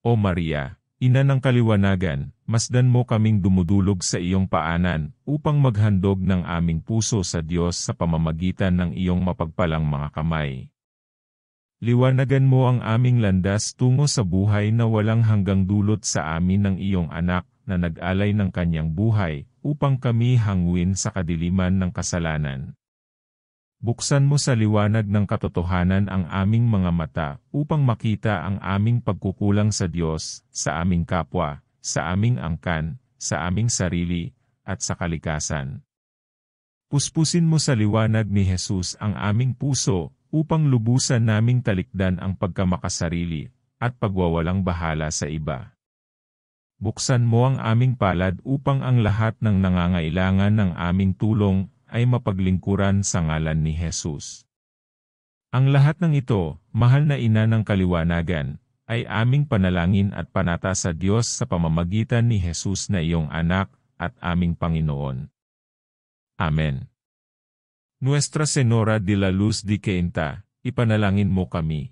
O Maria, Ina ng kaliwanagan, masdan mo kaming dumudulog sa iyong paanan, upang maghandog ng aming puso sa Diyos sa pamamagitan ng iyong mapagpalang mga kamay. Liwanagan mo ang aming landas tungo sa buhay na walang hanggang dulot sa amin ng iyong anak, na nag-alay ng kanyang buhay, upang kami hanguin sa kadiliman ng kasalanan. Buksan mo sa liwanag ng katotohanan ang aming mga mata, upang makita ang aming pagkukulang sa Diyos, sa aming kapwa, sa aming angkan, sa aming sarili, at sa kalikasan. Puspusin mo sa liwanag ni Jesus ang aming puso, upang lubusan naming talikdan ang pagkamakasarili, at pagwawalang bahala sa iba. Buksan mo ang aming palad upang ang lahat ng nangangailangan ng aming tulong, ay mapaglingkuran sa ngalan ni Jesus. Ang lahat ng ito, mahal na Ina ng kaliwanagan, ay aming panalangin at panata sa Diyos sa pamamagitan ni Jesus na iyong anak at aming Panginoon. Amen. Nuestra Señora de la Luz de Cainta, ipanalangin mo kami.